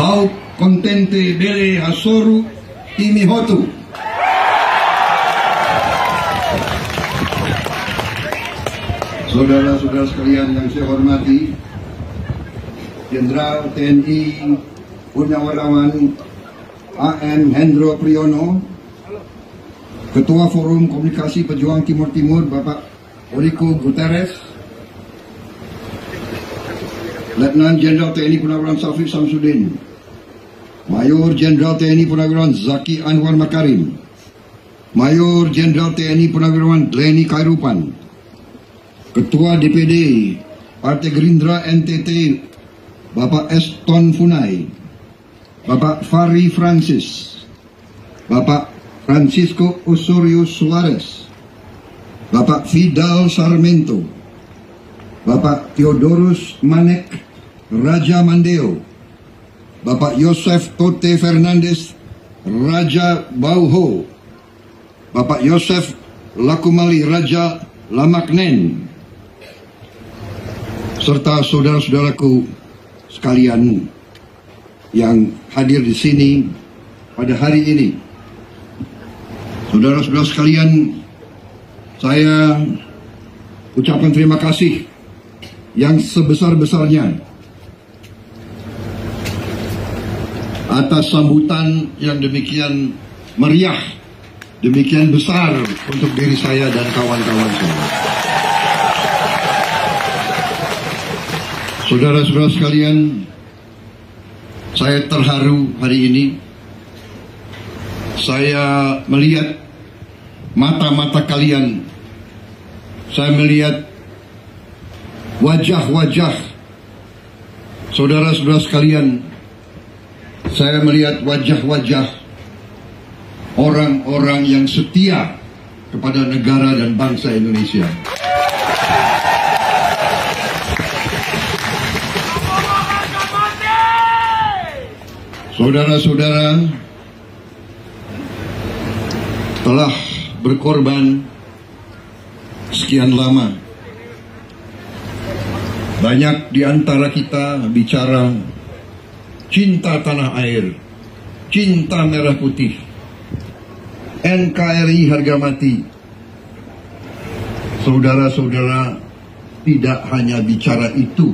au kontente dele hasoru imihotu. Saudara-saudara sekalian yang saya hormati, Jenderal TNI Purnawirawan AM Hendro Priyono, Ketua Forum Komunikasi Pejuang Timur Timur Bapak Ulriko Guterres, Letnan Jenderal TNI Purnawirawan Safri Samsudin, Mayor Jenderal TNI Purnawirawan Zaki Anwar Makarim, Mayor Jenderal TNI Purnawirawan Leni Khairupan, Ketua DPD Partai Gerindra NTT Bapak Eston Funai, Bapak Fahri Francis, Bapak Francisco Osorio Suarez, Bapak Fidal Sarmento, Bapak Theodorus Manek Raja Mandeo, Bapak Yosef Tote Fernandes Raja Bauho, Bapak Yosef Lakumali Raja Lamaknen, serta saudara-saudaraku sekalian yang hadir di sini pada hari ini. Saudara-saudara sekalian, saya ucapkan terima kasih yang sebesar-besarnya atas sambutan yang demikian meriah, demikian besar untuk diri saya dan kawan-kawan saya. Saudara-saudara sekalian, saya terharu hari ini. Saya melihat mata-mata kalian. Saya melihat wajah-wajah saudara-saudara sekalian. Saya melihat wajah-wajah orang-orang yang setia kepada negara dan bangsa Indonesia. Saudara-saudara telah berkorban sekian lama. Banyak di antara kita bicara cinta tanah air, cinta merah putih, NKRI harga mati. Saudara-saudara tidak hanya bicara itu.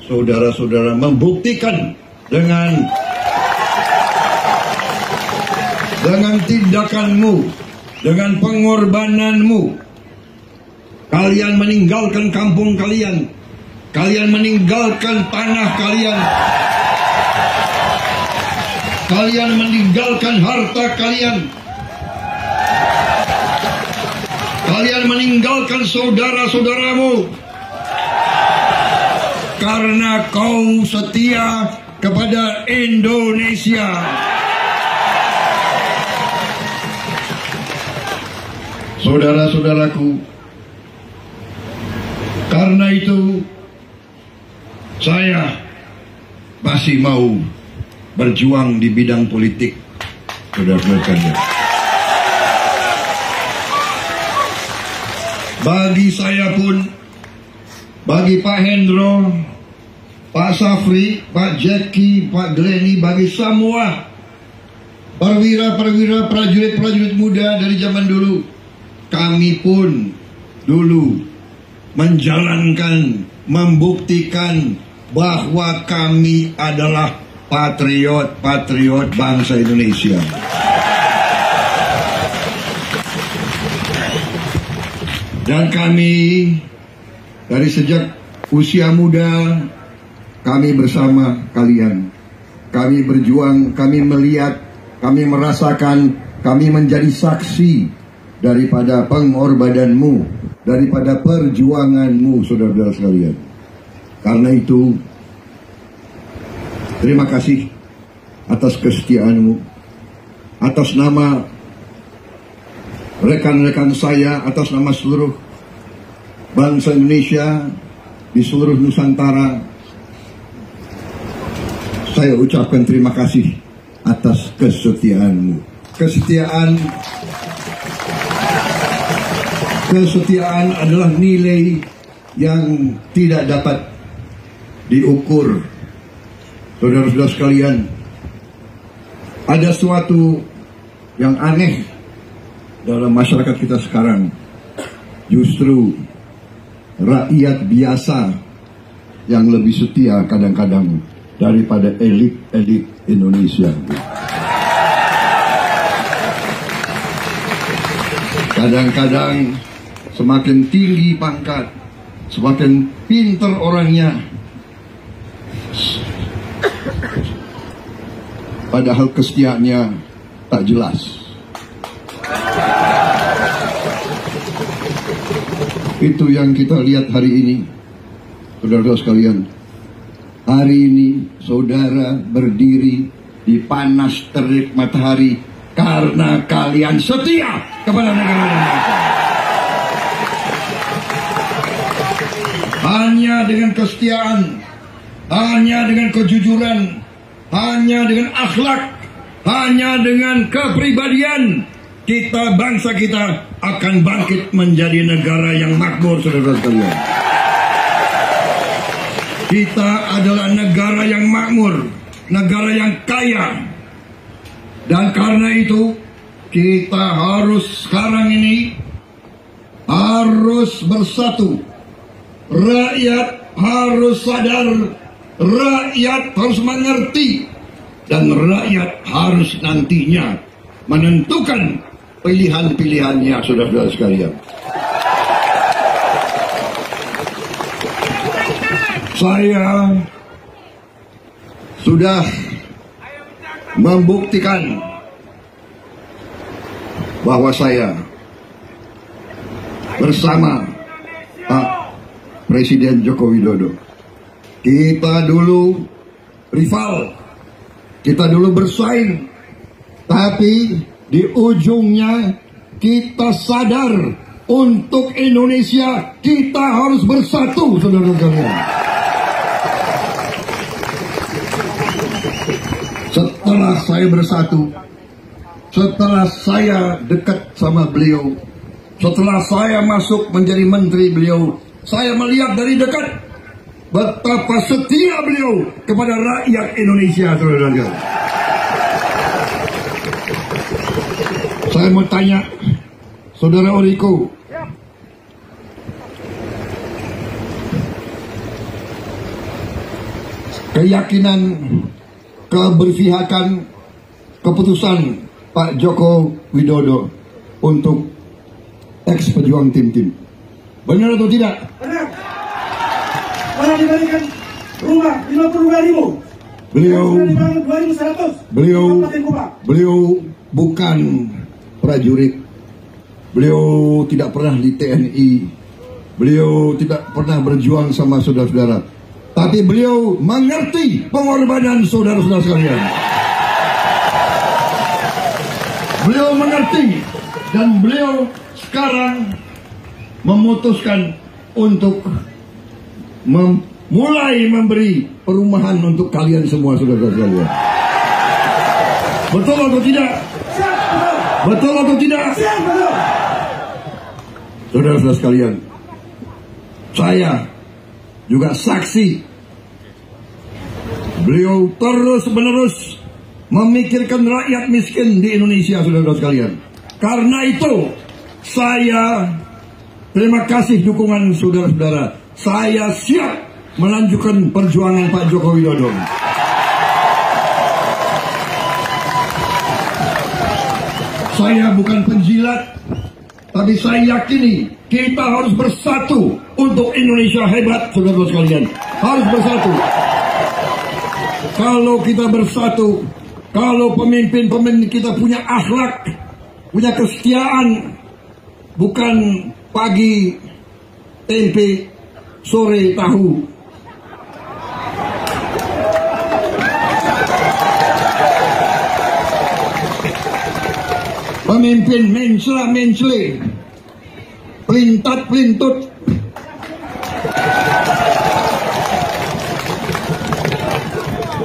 Saudara-saudara membuktikan dengan tindakanmu, dengan pengorbananmu. Kalian meninggalkan kampung kalian, kalian meninggalkan tanah kalian, kalian meninggalkan harta kalian, kalian meninggalkan saudara-saudaramu, karena kau setia kepada Indonesia. Saudara-saudaraku, karena itu saya masih mau berjuang di bidang politik, saudara-saudara sekalian. Bagi saya pun, bagi Pak Hendro, Pak Safri, Pak Jackie, Pak Glenny, bagi semua perwira-perwira, prajurit-prajurit muda dari zaman dulu, kami pun dulu menjalankan, membuktikan bahwa kami adalah patriot-patriot bangsa Indonesia. Dan kami dari sejak usia muda, kami bersama kalian. Kami berjuang, kami melihat, kami merasakan, kami menjadi saksi daripada pengorbananmu, daripada perjuanganmu, saudara-saudara sekalian. Karena itu, terima kasih atas kesetiaanmu, atas nama rekan-rekan saya, atas nama seluruh bangsa Indonesia di seluruh Nusantara. Saya ucapkan terima kasih atas kesetiaanmu. Kesetiaan adalah nilai yang tidak dapat diukur Saudara-saudara sekalian, ada suatu yang aneh dalam masyarakat kita sekarang. Justru rakyat biasa yang lebih setia kadang-kadang daripada elit-elit Indonesia. Kadang-kadang semakin tinggi pangkat, semakin pinter orangnya, padahal kesetiaannya tak jelas. Itu yang kita lihat hari ini, saudara-saudara sekalian. Hari ini saudara berdiri di panas terik matahari karena kalian setia kepada negara Indonesia. Hanya dengan kesetiaan, hanya dengan kejujuran, hanya dengan akhlak, hanya dengan kepribadian, kita, bangsa kita akan bangkit menjadi negara yang makmur, saudara sekalian. Kita adalah negara yang makmur, negara yang kaya. Dan karena itu, kita harus sekarang ini harus bersatu. Rakyat harus sadar, rakyat harus mengerti, dan rakyat harus nantinya menentukan pilihan-pilihannya, saudara-saudara sekalian. Saya sudah membuktikan bahwa saya bersama Pak Presiden Joko Widodo. Kita dulu rival, kita dulu bersaing, tapi di ujungnya kita sadar untuk Indonesia kita harus bersatu, saudara-saudara. Setelah saya bersatu, setelah saya dekat sama beliau, setelah saya masuk menjadi menteri beliau, saya melihat dari dekat betapa setia beliau kepada rakyat Indonesia, saudara-saudara. Saya mau tanya, Saudara Oriko, keyakinan, keberpihakan, keputusan Pak Joko Widodo untuk ex pejuang tim-tim, benar atau tidak? Benar. Kalau dibandingkan rumah 52.000, beliau bukan prajurit, beliau tidak pernah di TNI, beliau tidak pernah berjuang sama saudara-saudara, tapi beliau mengerti pengorbanan saudara-saudara sekalian. Beliau mengerti, dan beliau sekarang memutuskan untuk mulai memberi perumahan untuk kalian semua, saudara-saudara sekalian. Betul atau tidak? Betul atau tidak? Saudara-saudara sekalian, saya juga saksi. Beliau terus-menerus memikirkan rakyat miskin di Indonesia, saudara-saudara sekalian. Karena itu, saya terima kasih dukungan saudara-saudara. Saya siap melanjutkan perjuangan Pak Joko Widodo. Saya bukan penjilat, tapi saya yakini kita harus bersatu untuk Indonesia hebat, saudara-saudara sekalian. Harus bersatu. Kalau kita bersatu, kalau pemimpin-pemimpin kita punya akhlak, punya kesetiaan, bukan pagi tempe, sore tahu. Pemimpin mencela-mencele, pelintat-pelintut.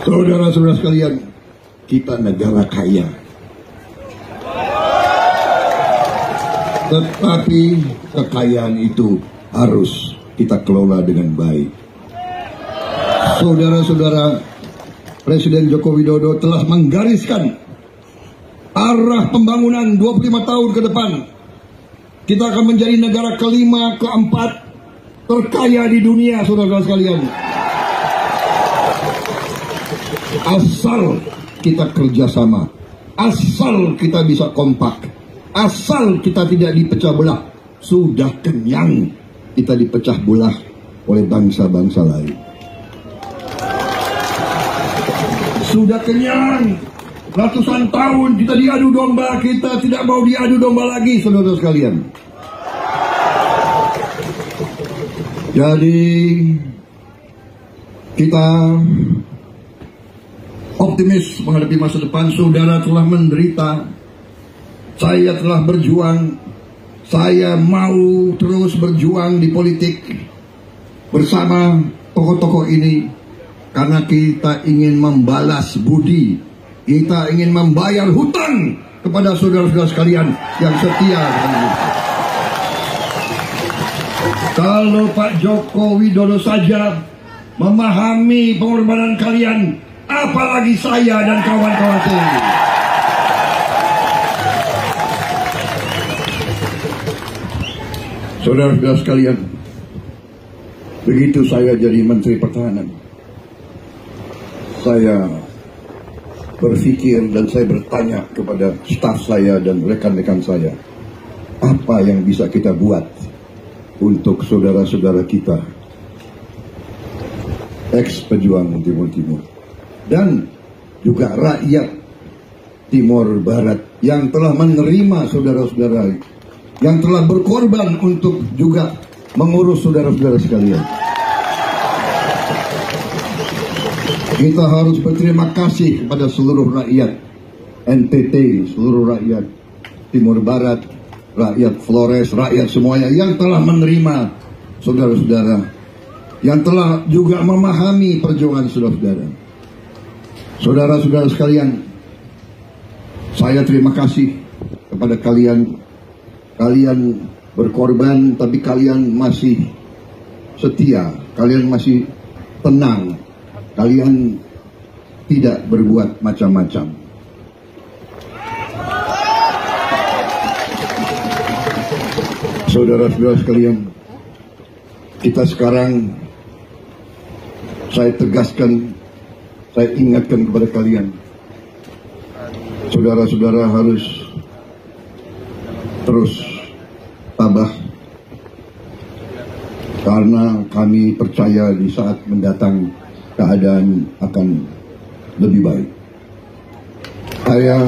Saudara-saudara sekalian, kita negara kaya, tetapi kekayaan itu harus kita kelola dengan baik. Saudara-saudara, Presiden Joko Widodo telah menggariskan arah pembangunan 25 tahun ke depan. Kita akan menjadi negara kelima, keempat terkaya di dunia, saudara-saudara sekalian. Asal kita kerjasama, asal kita bisa kompak, asal kita tidak dipecah belah. Sudah kenyang kita dipecah belah oleh bangsa-bangsa lain. Sudah kenyang, ratusan tahun kita diadu domba, kita tidak mau diadu domba lagi, saudara sekalian. Jadi kita optimis menghadapi masa depan. Saudara telah menderita, saya telah berjuang, saya mau terus berjuang di politik bersama tokoh-tokoh ini. Karena kita ingin membalas budi, kita ingin membayar hutang kepada saudara-saudara sekalian yang setia. Kalau Pak Joko Widodo saja memahami pengorbanan kalian, apalagi saya dan kawan-kawan saya. Saudara-saudara sekalian, begitu saya jadi Menteri Pertahanan, saya berpikir dan saya bertanya kepada staf saya dan rekan-rekan saya, apa yang bisa kita buat untuk saudara-saudara kita ex-pejuang Timur Timur dan juga rakyat Timur Barat yang telah menerima saudara-saudara, yang telah berkorban untuk juga mengurus saudara-saudara sekalian. Kita harus berterima kasih kepada seluruh rakyat NTT, seluruh rakyat Timur Barat, rakyat Flores, rakyat semuanya yang telah menerima saudara-saudara, yang telah juga memahami perjuangan saudara-saudara. Saudara-saudara sekalian, saya terima kasih kepada kalian. Kalian berkorban, tapi kalian masih setia, kalian masih tenang, kalian tidak berbuat macam-macam. Saudara-saudara sekalian, kita sekarang, saya tegaskan, saya ingatkan kepada kalian, saudara-saudara harus terus tabah, karena kami percaya di saat mendatang keadaan akan lebih baik. Saya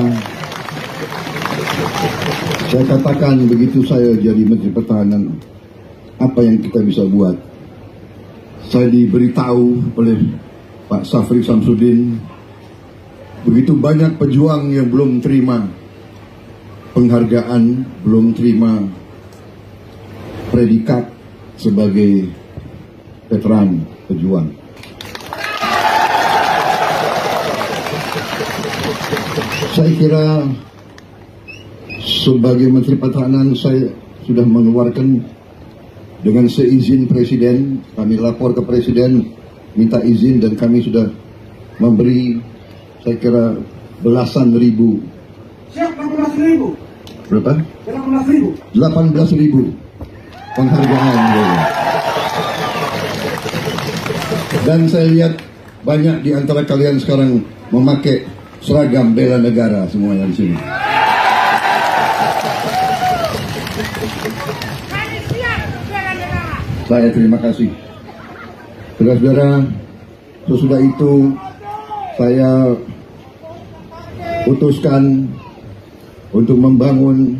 katakan begitu saya jadi Menteri Pertahanan, apa yang kita bisa buat. Saya diberitahu oleh Pak Safri Samsudin, begitu banyak pejuang yang belum terima penghargaan, belum terima predikat sebagai veteran pejuang. Saya kira sebagai Menteri Pertahanan saya sudah mengeluarkan dengan seizin Presiden, kami lapor ke Presiden, minta izin dan kami sudah memberi, saya kira belasan ribu. Siap 18.000. Berapa? 18.000. 18.000 penghargaan. Dan saya lihat banyak di antara kalian sekarang memakai seragam bela negara semuanya di sini. Saya terima kasih. Saudara-saudara, sesudah itu saya putuskan untuk membangun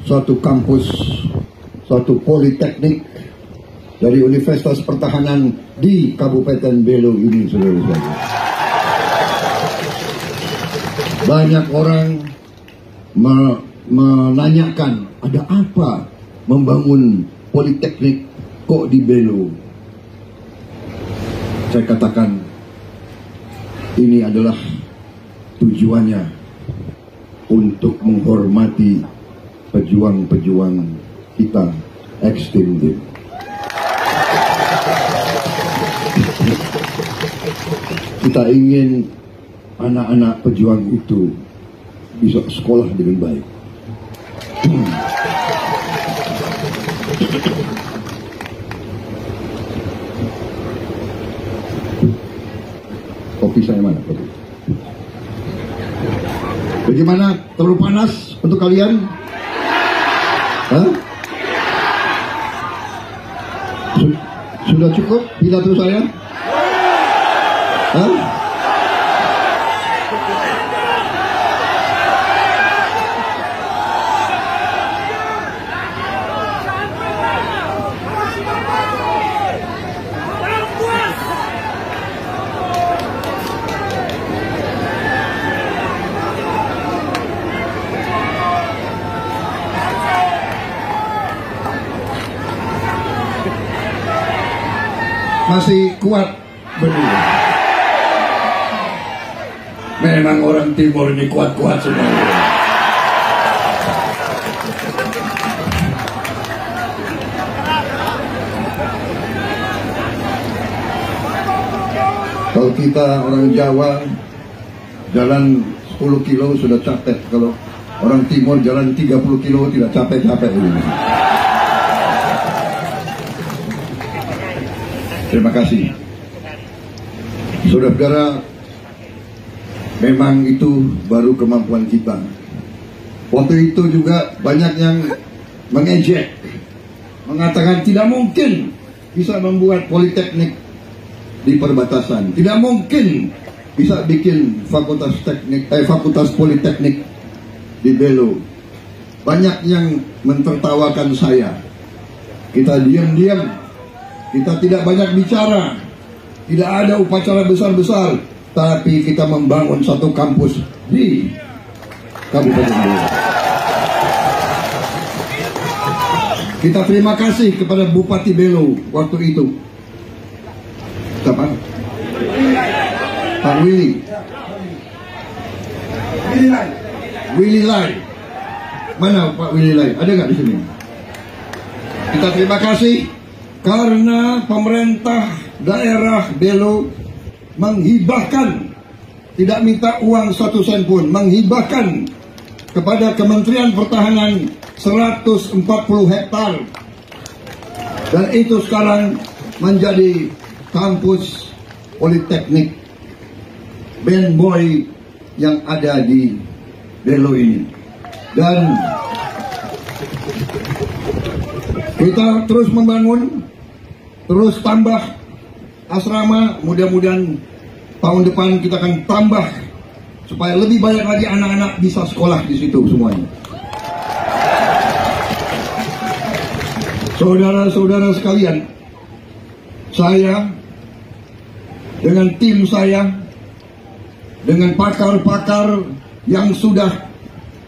suatu kampus, suatu politeknik dari Universitas Pertahanan di Kabupaten Belu ini, saudara-saudara. Banyak orang menanyakan, ada apa membangun politeknik kok di Belu? Saya katakan, ini adalah tujuannya untuk menghormati pejuang-pejuang kita ex-Timur. Kita ingin anak-anak pejuang itu bisa sekolah dengan baik. Kopi saya mana? Kopi. Bagaimana? Terlalu panas untuk kalian? Hah? Sudah cukup pidato saya? Hah? Masih kuat berdiri. Memang orang timur ini kuat-kuat semua. Kalau kita orang Jawa jalan 10 kilo sudah capek. Kalau orang timur jalan 30 kilo tidak capek-capek. Terima kasih. Saudara-saudara, memang itu baru kemampuan kita. Waktu itu juga banyak yang mengejek, mengatakan tidak mungkin bisa membuat politeknik di perbatasan, tidak mungkin bisa bikin fakultas politeknik di Belo. Banyak yang mentertawakan saya. Kita diam-diam. Kita tidak banyak bicara, tidak ada upacara besar-besar, tapi kita membangun satu kampus di Kabupaten Belo. Kita terima kasih kepada Bupati Belo waktu itu. Siapa? Pak Willy. Willy Lai. Mana Pak Willy Lai? Ada nggak di sini? Kita terima kasih. Karena pemerintah daerah Belo menghibahkan, tidak minta uang 1 sen pun, menghibahkan kepada Kementerian Pertahanan 140 hektar. Dan itu sekarang menjadi kampus politeknik Ben Boy yang ada di Belo ini. Dan kita terus membangun, terus tambah asrama. Mudah-mudahan tahun depan kita akan tambah supaya lebih banyak lagi anak-anak bisa sekolah di situ semuanya. Saudara-saudara sekalian, saya dengan tim saya, dengan pakar-pakar yang sudah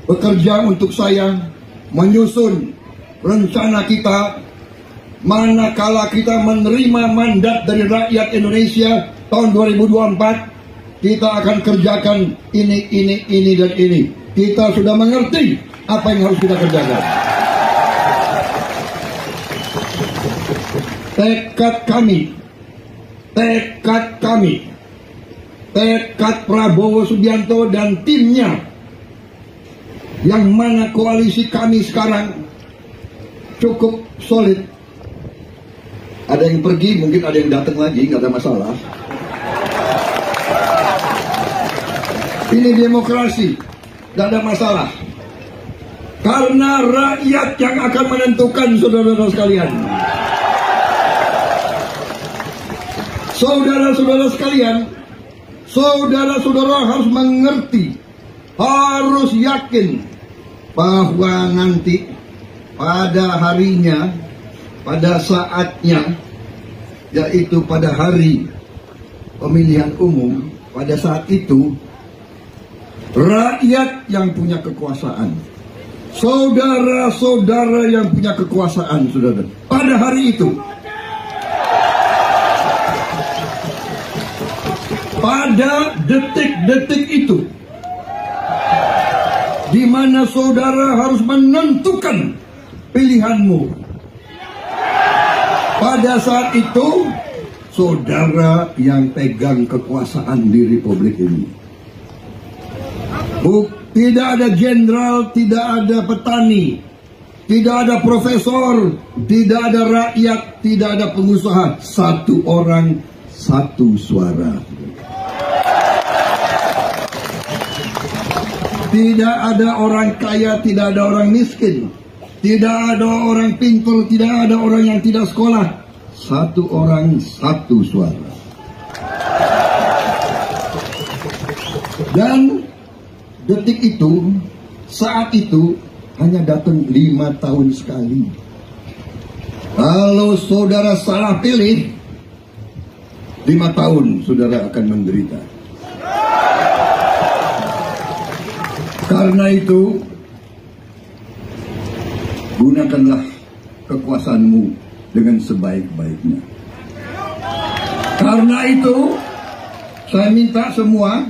bekerja untuk saya menyusun rencana kita manakala kita menerima mandat dari rakyat Indonesia tahun 2024, kita akan kerjakan ini dan ini. Kita sudah mengerti apa yang harus kita kerjakan. Tekad Prabowo Subianto dan timnya, yang mana koalisi kami sekarang cukup solid. Ada yang pergi, mungkin ada yang datang lagi, nggak ada masalah. Ini demokrasi, nggak ada masalah. Karena rakyat yang akan menentukan, saudara-saudara sekalian. Saudara-saudara sekalian, saudara-saudara harus mengerti, harus yakin bahwa nanti pada harinya, pada saatnya, yaitu pada hari pemilihan umum, pada saat itu rakyat yang punya kekuasaan, saudara-saudara yang punya kekuasaan, saudara. Pada hari itu, pada detik-detik itu, di mana saudara harus menentukan pilihanmu. Pada saat itu, saudara yang pegang kekuasaan di Republik ini. Tidak ada jenderal, tidak ada petani, tidak ada profesor, tidak ada rakyat, tidak ada pengusaha. Satu orang, satu suara. Tidak ada orang kaya, tidak ada orang miskin, tidak ada orang pintar, tidak ada orang yang tidak sekolah. Satu orang, satu suara. Dan detik itu, saat itu hanya datang 5 tahun sekali. Kalau saudara salah pilih, 5 tahun saudara akan menderita. Karena itu, gunakanlah kekuasaanmu dengan sebaik-baiknya. Karena itu, saya minta semua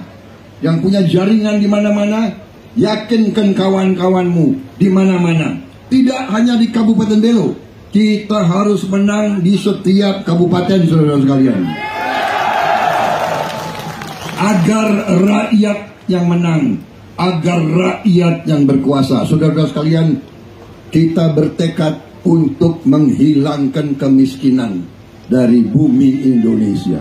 yang punya jaringan di mana-mana, yakinkan kawan-kawanmu di mana-mana. Tidak hanya di Kabupaten Belo, kita harus menang di setiap kabupaten, saudara sekalian. Agar rakyat yang menang, agar rakyat yang berkuasa. Saudara sekalian, kita bertekad untuk menghilangkan kemiskinan dari bumi Indonesia.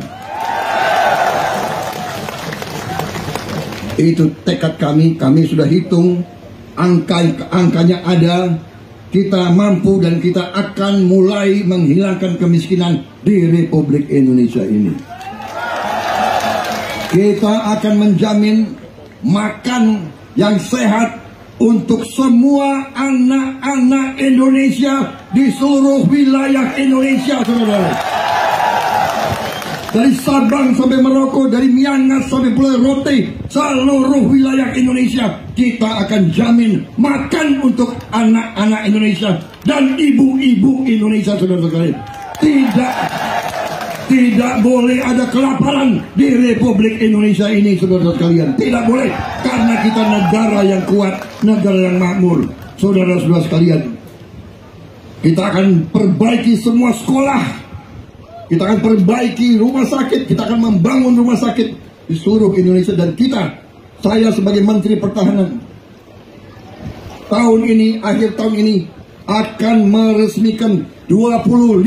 Itu tekad kami sudah hitung, angkanya ada, kita mampu dan kita akan mulai menghilangkan kemiskinan di Republik Indonesia ini. Kita akan menjamin makan yang sehat untuk semua anak-anak Indonesia di seluruh wilayah Indonesia, saudara. Dari Sabang sampai Merauke, dari Miangas sampai Pulau Rote, seluruh wilayah Indonesia kita akan jamin makan untuk anak-anak Indonesia dan ibu-ibu Indonesia, saudara sekalian. Tidak boleh ada kelaparan di Republik Indonesia ini, saudara sekalian. Tidak boleh, karena kita negara yang kuat, negara yang makmur. Saudara-saudara sekalian, kita akan perbaiki semua sekolah, kita akan perbaiki rumah sakit, kita akan membangun rumah sakit di seluruh Indonesia. Dan saya sebagai Menteri Pertahanan, tahun ini, akhir tahun ini, akan meresmikan 25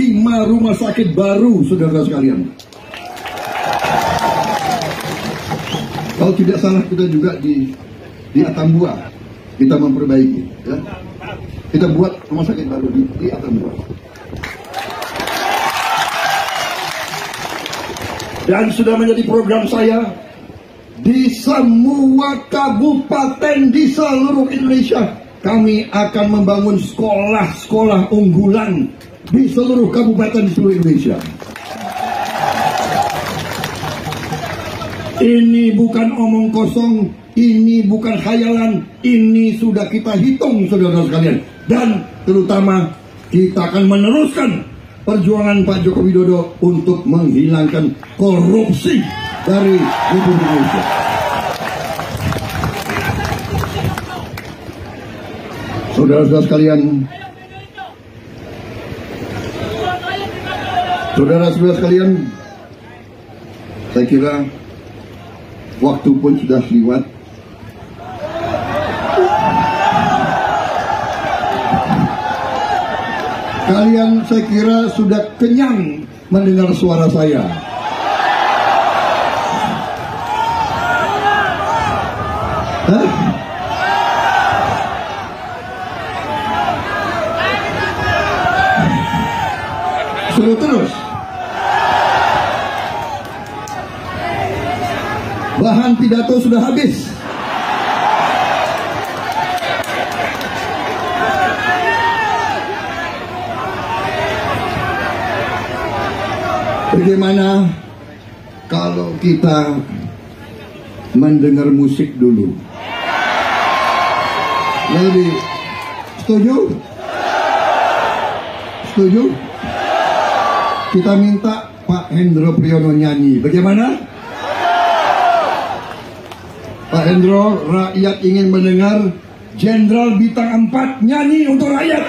rumah sakit baru, saudara sekalian. Kalau tidak salah, kita juga di Atambua kita memperbaiki, ya. Kita buat rumah sakit baru di Atambua. Dan sudah menjadi program saya di semua kabupaten di seluruh Indonesia. Kami akan membangun sekolah-sekolah unggulan di seluruh kabupaten di seluruh Indonesia. Ini bukan omong kosong, ini bukan khayalan, ini sudah kita hitung, saudara sekalian. Dan terutama kita akan meneruskan perjuangan Pak Joko Widodo untuk menghilangkan korupsi dari Republik Indonesia. Saudara-saudara sekalian, saya kira waktu pun sudah lewat. Kalian saya kira sudah kenyang mendengar suara saya. Suruh terus. Bahan pidato sudah habis. Bagaimana kalau kita mendengar musik dulu? Lebih setuju? Setuju? Kita minta Pak Hendro Priyono nyanyi. Bagaimana? Pak Hendro, rakyat ingin mendengar Jenderal Bintang 4 nyanyi untuk rakyat.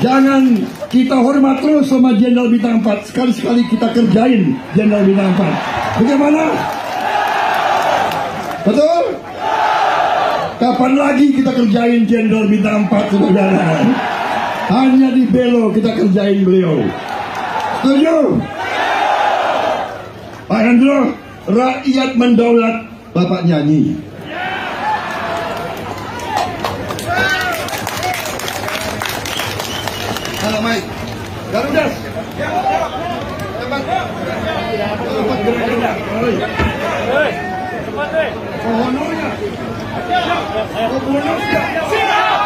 Jangan kita hormat terus sama Jenderal Bintang 4. Sekali-sekali kita kerjain Jenderal Bintang 4. Bagaimana? Betul? Kapan lagi kita kerjain Jenderal Bintang 4, saudara? Hanya di Belo kita kerjain beliau. Setuju? Pak Hendro, rakyat mendaulat, Bapak nyanyi. Halo Mike, Garuda. Cepat. Cepat gerak-gerak. Cepat deh. Honornya. Honornya. Sudah.